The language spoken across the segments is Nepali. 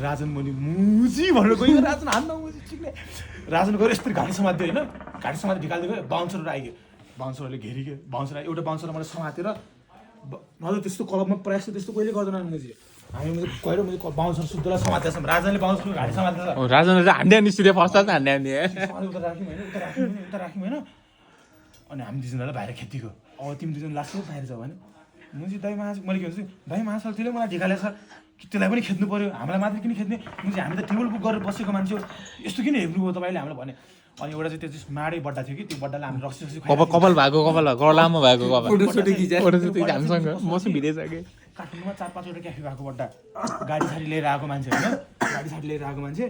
राजन मुनि मुजी भनेर गयो राजन हान्न मुजी ठिकले राजन गएर यस्तो घाँटी समात्यो होइन घाँटी समातेर ढिकाल्दै बााउन्सरहरू आइगयो बााउन्सरहरूले घेरिगयो बााउन्सर एउटा बााउन्सरले मलाई समातेर नत्र त्यस्तो क्लबमा प्रयास त्यस्तो कहिले गर्दैन मुजी हामी मुझे गएर मुझे बााउन्सर शुद्धलाई समातेछ राजनले बााउन्सरको घाँटी समातेछ राजनले हान्ड्या निस्किदियो फर्स्ट त हान्ड्या उता राख्यौँ होइन अनि हामी दुईजनालाई बाहिर खेतीको अब तिमी दुईजना लास्टमा बाहिर जाऊ भने मुझे दाइ मास मैले के भन्छु दाइ मास त्यसले मलाई ढिकालेछ त्यसलाई पनि खेद्नु पऱ्यो हामीलाई मात्र किन खेद्ने मुझे हामी त टेबल बुक गरेर बसेको मान्छे हो यस्तो किन हेर्नुभयो तपाईँले हामीलाई भने अनि एउटा चाहिँ त्यो चाहिँ माडै बड्डा थियो कि त्यो बड्डाले हामी रक्सी कपाल भएको कपाल लामो भएको कपाल हामीसँग मसँग भिडियो छ कि काठमाडौँमा 4-5 वटा क्याफे भएको बड्डा गाडी साडी लिएर आएको मान्छे होइन गाडी साडी लिएर आएको मान्छे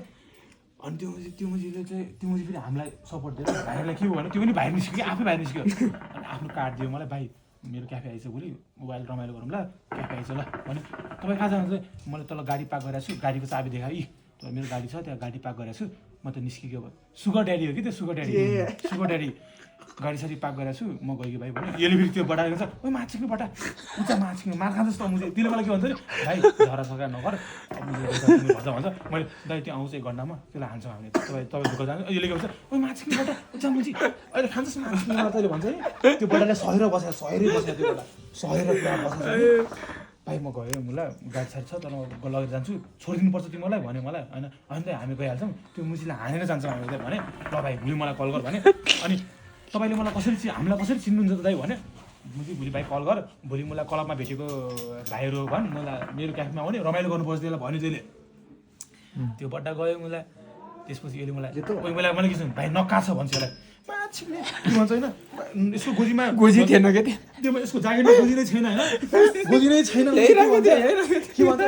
अनि त्यो मुजीले चाहिँ त्यो मुजी फेरि हामीलाई सपोर्ट दिएर भाइहरूलाई के हो भने त्यो पनि बाहिर निस्क्यो कि आफै बाहिर निस्क्यो अनि आफ्नो कार्ड दियो मलाई भाइ मेरो क्याफे आइछ भोलि मोबाइल रमाइलो गरौँ ल क्याफे आइछ ल भने तपाईँ कहाँ जानुहुन्छ मैले तल गाडी पार्क गरेको छु गाडीको चाबी देखाएँ तर मेरो गाडी छ त्यहाँ गाडी पार्क गरेको छु म त निस्कियो सुगर ड्याडी हो कि त्यो सुगर ड्याडी गाडी साडी पार्क गरेको छु म गयो भाइ भने यसले फेरि त्यो बढाएको छ ओ माछिक्नु बटा उता माछिक्नु मार खान्छ जस्तो मुझे त्यसले मलाई के भन्छ नि भाइ झरा सका नगर भन्छ मैले दाइ त्यो आउँछ 1 घन्टामा त्यसलाई हान्छौँ हामीले तपाईँ ढुक्क जानु यसले के भन्छ ओ माछिक्नु बटा उता मुझी अहिले खान्छस् माछिक्नु मलाई तैँले भन्छ नि त्यो बडाले सहेर बसेर त्यो बडा सहेर बसेर भाइ म गएँ मुला गाडी साडी छ तर म लगेर जान्छु छोडिदिनुपर्छ तिमीलाई भने मलाई होइन अनि त हामी गइहाल्छौँ त्यो मुजीलाई हानेर जान्छौँ हामी भने ल भाइ भोलि मलाई कल गर भने अनि तपाईँले मलाई हामीलाई कसरी चिन्नुहुन्छ त दाइ भने मुजी भोलि भाइ कल गर भोलि मलाई क्लबमा भेटेको भाइहरू भन् मलाई मेरो क्याफेमा आउने रमाइलो गर्नुपर्छ त्यसलाई भन्यो त्यसले त्यो बड्डा गयो मलाई त्यसपछि यसले मलाई मैले के छ भाइ नक्का छ भन्छ यसलाई माछिले के भन्छ होइन यसको गोजी थिएन क्या त्यो यसको जागिरमा गोजी नै छैन होइन के भन्छ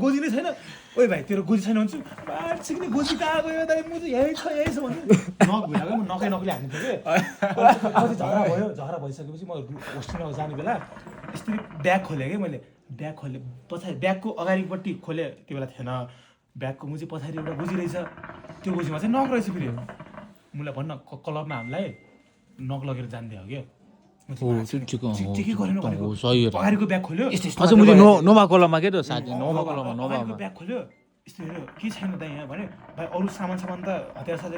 गोजी नै छैन ओइ भाइ तेरो गोजी छैन भन्छु माछिक्ने गोजी कहाँ गयो दाइ म चाहिँ यही छ भन्छ नक भइरहेको म नक्कैले हान्नु थियो कि झगडा भइसकेपछि म होस्टेलमा जाने बेला यस्तरी ब्याग खोलेँ कि मैले ब्याग खोलेँ पछाडि ब्यागको अगाडिपट्टि खोलेँ त्यो बेला थिएन ब्यागको मुजी पछाडि एउटा गोजी रहेछ त्यो गोजीमा चाहिँ नक रहेछ फेरि मलाई भन्न क्लबमा हामीलाई नक लगेर जान्दै हो क्या के गरेन भनेको अगाडिको ब्याग खोल्यो नोभा कोलामा के त साथी नोभा कोलामा ब्याग खोल्यो यस्तो हेऱ्यो के छैन दाइ यहाँ भने भाइ अरू सामान त हतियार साथी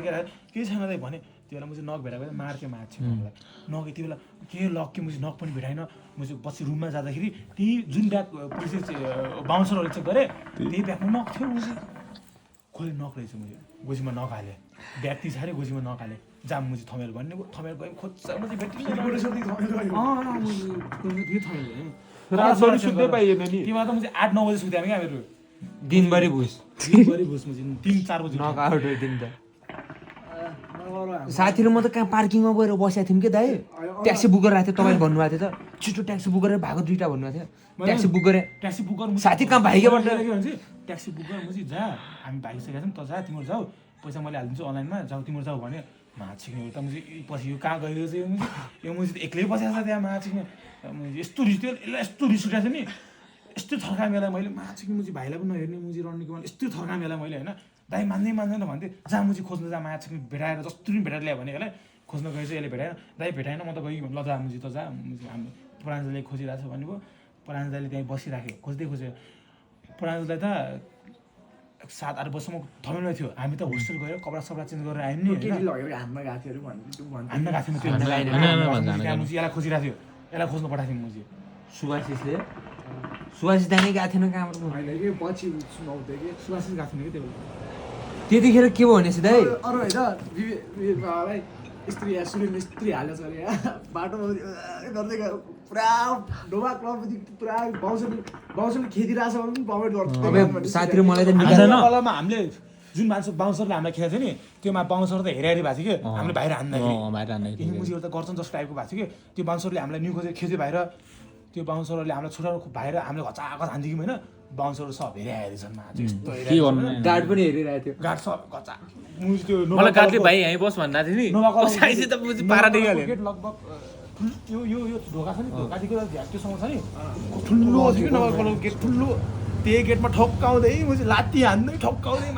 के छैन दाइ भने त्यो बेला मुझे नक भेटाएको मार्थ्यो माछ्यो मलाई नक यति बेला के लक्यो मुझे नक पनि भेटाएन मुझे पछि रुममा जाँदाखेरि त्यही जुन ब्याग पुलिस बााउन्सरहरूले चेक गरे त्यही ब्यागमा नक थियो मुझे खोले नक रहेछ मुझे गोजीमा नक हालेँ ब्याग तिछारे गोजीमा नक हालेँ जाम मुझे थमेल भन्ने थमेल गयो खोज्छ मुझे तिमीलाई त मुझे 8-9 बजे सुत्यो क्या मेरो दिनभरि भुस मुझे 3-4 बजे नक आउट हो दिन त साथीहरू म त कहाँ पार्किङमा गएर बसेको थियौँ कि दाइ ट्याक्सी बुक गरेर आएको थियो तपाईँले भन्नुभएको थियो त छिटो ट्याक्सी बुक गरेर भएको 2टा भन्नुभएको थियो ट्याक्सी बुक गरेर साथी कहाँ भाइकोबाट के भन्छ ट्याक्सी बुक गरेर मुझे जा हामी भागिसकेका छौँ त जा तिम्रो जाऊ पैसा मैले हालिदिन्छु अनलाइनमा जाऊ तिम्रो जाऊ भने माछिक्ने त मुझे पछि यो कहाँ गइरहेको छ यो मुझे एक्लै बसेको छ त्यहाँ माछिक्ने यस्तो रिस थियो यसलाई यस्तो रिस उठाएको छ नि यस्तो थर्काएँ मलाई मैले माछिक्ने मुझे भाइलाई पनि नहेर्ने मुझे रन्नीको मलाई यस्तो थर्काएँ मलाई मैले होइन दाइ मान्दैन भन्थेँ जहाँ मुझे खोज्नु जा माछिक्ने भेटाएर जस्तो पनि भेटाएर ल्यायो भने यसलाई खोज्न गएछ यसले भेटाएन दाइ भेटाएन म त गएँ ल जा मुझे त जा हाम्रो प्राञ्जलले खोजिरहेको छ भन्नुभयो प्राञ्जलले त्यहीँ बसिराख्यो खोज्दै प्राञ्जललाई त 7-8 वर्षसम्म थमेलमै थियो हामी त होस्टेल गएर कपडा सपडा चेन्ज गरेर आयौँ नि हातमा गएको थियो यसलाई खोजिरहेको थियो यसलाई खोज्नु पठाएको थियौँ मुझे सुभाषिस दाने गएको थिएन कहाँबाट पछि सुनाउँदै कि सुभाषिस गएको थिएन कि त्यो त्यतिखेर के भयो भनेपछि दाइ अरू होइन स्त्री स्त्री हालेछ अरे बाटोमा गर्दै गयो पुरा डोबा क्लबपछि पुरा बाउसरले खेदिरहेछ भने पनि कमेन्ट गर्छ साथीहरू मलाई त कलमा हामीले जुन मान्छे बाउन्सरले हामीलाई खेलेको थियो नि त्योमा बाउन्सर त हेरी भएको थियो कि हामीले बाहिर हान्दाखेरि मुझे एउटा गर्छन् जस्तो टाइपको भएको थियो कि त्यो बाउन्सरले हामीलाई न्यु खोजेर खेद्यो बाहिर त्यो बाउन्सरहरूले हामीलाई छुटाउनु बाहिर हामीले घचाघच हान्थ्यौँ होइन बाउन्सरहरू सब हेरिरहेछन् गार्ड पनि हेरिरहेको थियो गार्ड सब घचा मुझे त्यो मलाई गार्डले भाइ यहीँ बस भन्दा थियो नि कसैले त मुझे पारा दिइहाल्यो गेट लगभग यो ढोका छ नि ढोकादेखि त्योसँग छ नि ठुलो थियो कि नगरपालिकाको गेट ठुलो त्यही गेटमा ठोक्काउँदै मुझे लात्ती हान्दै ठोक्काउँदै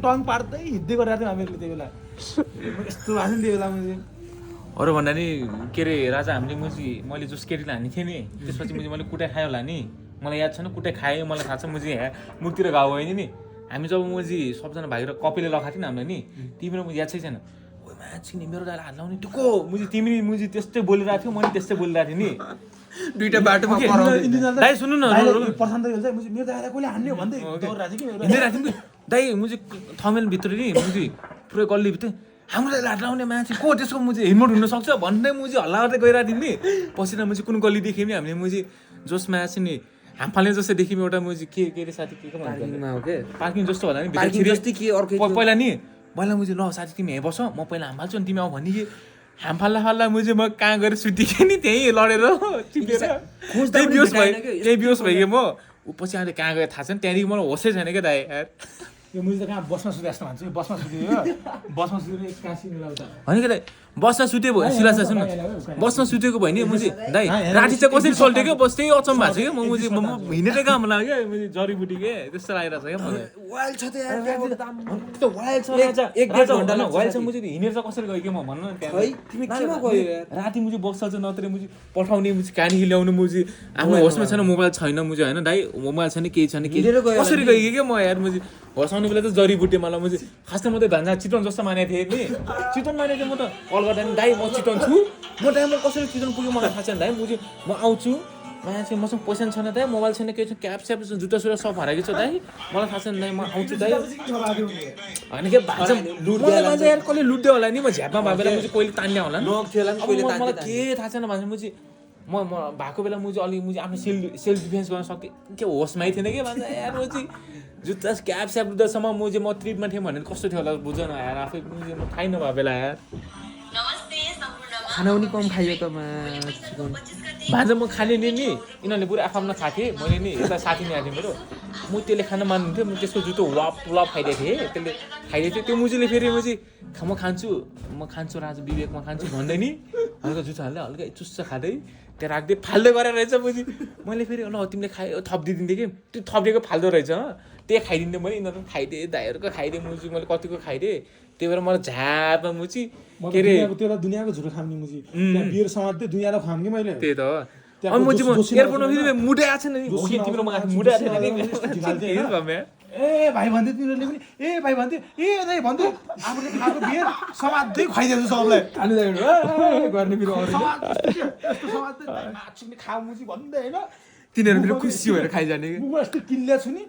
टङ पार्दै हिँड्दै गरिरहेको थियो हामीहरूले त्यो बेला यस्तो भएको नि त्यो बेला मुझे अरू भन्दा नि के अरे राजा हामीले मैले जो स्केटले हानी थिएँ नि त्यसपछि मैले कुटाइ खायो होला नि मलाई याद छैन कुटै खायो मलाई थाहा छ म चाहिँ यहाँ मुखतिर गाउँ होइन नि हामी जब म चाहिँ सबजना भाइर कपीले लगाएको थिएँ नि हामीलाई नि तिम्रो म याद छैन ओ मान्छे नि मेरो दाइलाई हात लाउने टुक्को मुजी तिमी मुजी त्यस्तै बोलिरहेको थियो मैले त्यस्तै बोलिरहेको थिएँ नि दुईटा बाटोमा दाइ सुन्नु न प्रशान्त चाहिँ मेरो दाइलाई कसले हान्ने हो भन्दै दौडिरहेको थियो कि हिँडिरहेको थियौँ दाइ मुजी थमेलभित्र नि मुजी पुरै गल्लीभित्र हाम्रो दाइलाई हात लाउने मान्छे को त्यसको मुजी हिँड्मोट हुनसक्छ भन्दै मुजी हल्ला गर्दै गइरहेको थियौँ नि पछि मुजी कुन गल्ली देख्यौँ नि हामीले मुजी जसमा चाहिँ नि हामफाल्ने जस्तो देख्यौँ एउटा मुजी के अरे साथी के पार्किङमा हो के पार्किङ जस्तो होला नि पार्किङ जस्तै के अर्कै पहिला नि पहिला मुजी ल साथी तिमी यहीँ बस म पहिला हामफाल्छु अनि तिमी आऊ भन्ने कि हामफाल्दा मुजी म कहाँ गएर सुतिखेँ नि त्यहीँ लडेर चिपेर त्यही बिहोस भइगयो म ऊ पछि अहिले कहाँ गयो थाहा छैन त्यहाँदेखि मलाई होसै छैन क्या दाइ यार यो मुजी त कहाँ बसमा सुते जस्तो भन्छु बसमा सुत्यो बसमा सुतेर एक्कासी मिलाउँदा होइन कि दाइ बसमा सुत्यो भयो सिलासा सुन्नु बसमा सुतेको भयो नि मुजी दाइ राति चाहिँ कसरी सल्ट्यो क्या बस त्यही अचम्म भएको छ क्या म मुजी म हिँडेर काम लाग्यो क्या मुजी जडीबुटी के त्यस्तो लागिरहेको छ क्या मलाई वाइल छ त यार त्यो वाइल छ एक डेढ घन्टा न वाइल छ मुजी हिँडेर चाहिँ कसरी गयो कि म भन्नु न त्यहाँ है तिमी केमा गयो यार राति मुजी बस्छ चाहिँ नत्र मुजी पठाउने मुजी कहाँदेखि ल्याउनु मुजी आफ्नो होसमा छैन मोबाइल छैन मुजी होइन दाइ मोबाइल छैन केही छैन कसरी गयो क्या म यार मुजी होसाउने बेला त जडीबुटी मलाई मुजी खास त म त धन्जा चितवन जस्तो मानेको थिएँ नि चितवन मानेको थिएँ म त कल गर्दा नि दाइ म चितवन छु म दाइ म कसरी चितवन पुग्यो मलाई थाहा छैन दाइ मुजी म आउँछु मान्छे मसँग पैसा छैन दाइ मोबाइल छैन केही छैन क्याब स्याब जुत्ता सुत्ता सब हराएको छ दाइ मलाई थाहा छैन दाइ म आउँछु दाइ होइन के भान्जा लुट्दै यार कसले लुट्दै होला नि म झ्यापमा भएको बेला मुजी कोहीले तान्ने होला नि मलाई के थाहा छैन भन्छ मुजी म भएको बेला मुजी अलिक मुजी आफ्नो सेल्फ डिफेन्स गर्न सक्थेँ के होसमै थिएन कि भन्छ यार मुजी जुत्ता क्याब स्याब लुट्दासम्म मुजी म ट्रिपमा थिएँ भने कस्तो थियो होला बुझ न यार आफै मुजी म थाहै नभएको बेला यार खाना पनि कम खाइयो त चिकन भान्जा म खाने नि यिनीहरूले पुरै आफ्नो खाएको थिएँ मैले नि यता साथी नि आएको मेरो म त्यसले खान मान्नुहुन्थ्यो म त्यसको जुत्तो वाप खाइदिएको थिएँ त्यसले खाइदिएको थियो त्यो मुजीले फेरि मुजी म खान्छु राजा विवेक म खान्छु भन्दै नि हल्का जुत्तो हाल्दै हल्का चुस्स खाँदै त्यहाँ राख्दै फाल्दै गरेर रहेछ मुजी मैले फेरि ल तिमीले खायो थपिदिन्थेँ कि त्यो थपिदिएको फाल्दो रहेछ त्यही खाइदिन्थेँ मैले यिनीहरू खाइदिएँ दाइहरूको खाइदिएँ मुजी मैले कतिको खाइदिएँ त्यही भएर मलाई झापा मुची के अरे त्यो त दुनियाँको झुटो खाम्ने मुजी बियर समात्दै दुनियाँलाई खाम कि मैले त्यही त अनि मुजी म एयरपोर्टमा फेरि मुडै आएको छैन नि तिम्रो म मुडै आएको छैन ए भाइ भन्दै तिनीहरूले पनि ए भाइ भन्दै ए दाइ भन्दै आफूले खाएको बियर समात्दै खुवाइदिएको सबलाई गर्ने मेरो समात्दै खाऊ मुजी भन्दै होइन तिनीहरू फेरि खुसी भएर खाइजाने म यस्तो किन्ले छु नि